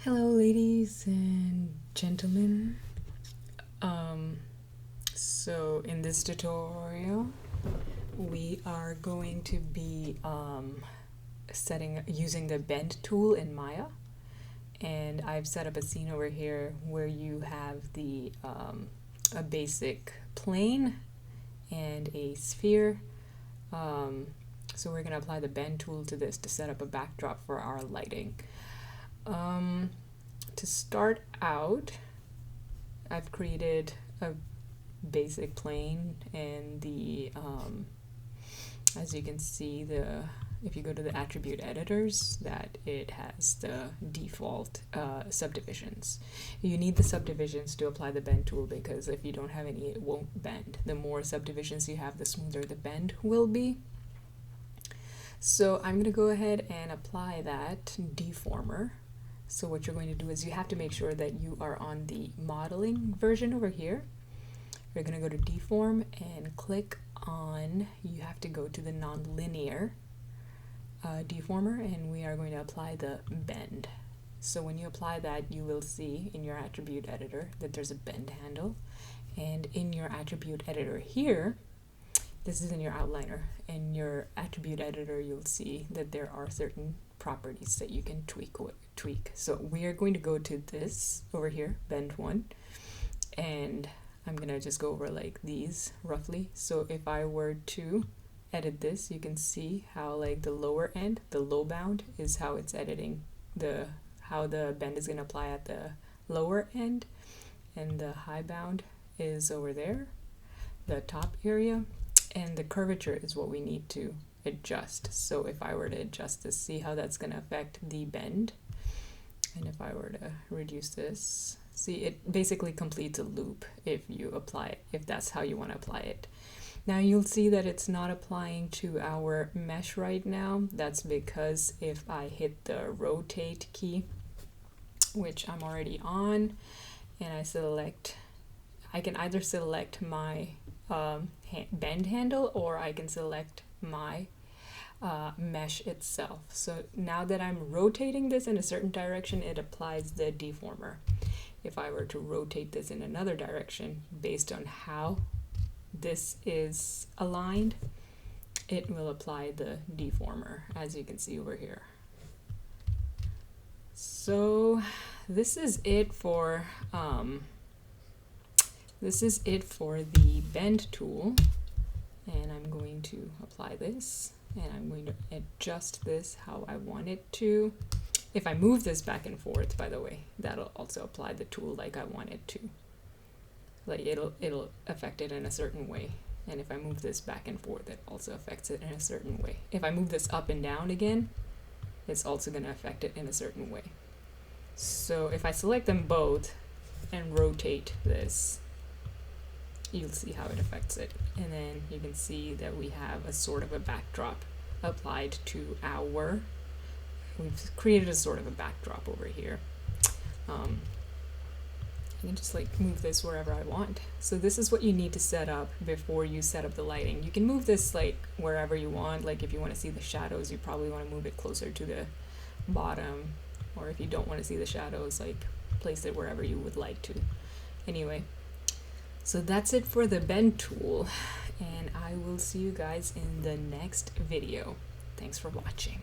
Hello ladies and gentlemen. So in this tutorial we are going to be using the bend tool in Maya, and I've set up a scene over here where you have the a basic plane and a sphere. So we're going to apply the bend tool to this to set up a backdrop for our lighting. To start out, I've created a basic plane, and the as you can see, if you go to the attribute editors, that it has the default subdivisions. You need the subdivisions to apply the bend tool, because if you don't have any, it won't bend. The more subdivisions you have, the smoother the bend will be. So I'm going to go ahead and apply that deformer. So what you're going to do is you have to make sure that you are on the modeling version over here. You're going to go to deform and click on, you have to go to the nonlinear deformer, and we are going to apply the bend. So when you apply that, you will see in your attribute editor that there's a bend handle, and in your attribute editor here, this is in your outliner. In your attribute editor, you'll see that there are certain properties that you can tweak. So we are going to go to this over here, bend 1, and I'm gonna just go over like these roughly. So if I were to edit this, you can see how like the lower end, the low bound, is how it's editing how the bend is gonna apply at the lower end, and the high bound is over there, the top area, and the curvature is what we need to adjust. So if I were to adjust this, see how that's going to affect the bend. And if I were to reduce this, see, it basically completes a loop if you apply it, if that's how you want to apply it. Now you'll see that it's not applying to our mesh right now. That's because if I hit the rotate key, which I'm already on, and I can either select my bend handle, or I can select my mesh itself. So now that I'm rotating this in a certain direction, it applies the deformer. If I were to rotate this in another direction based on how this is aligned, it will apply the deformer, as you can see over here. So this is it for the bend tool, and I'm going to apply this, and I'm going to adjust this how I want it to. If I move this back and forth, by the way, that'll also apply the tool like I want it to. Like it'll affect it in a certain way. And if I move this back and forth, it also affects it in a certain way. If I move this up and down again, it's also going to affect it in a certain way. So if I select them both and rotate this, you'll see how it affects it. And then you can see that we have a sort of a backdrop applied to we've created a sort of a backdrop over here. I can just like move this wherever I want. So this is what you need to set up before you set up the lighting. You can move this like wherever you want. Like if you want to see the shadows, you probably want to move it closer to the bottom, or if you don't want to see the shadows, like place it wherever you would like to. Anyway, so that's it for the bend tool, and I will see you guys in the next video. Thanks for watching.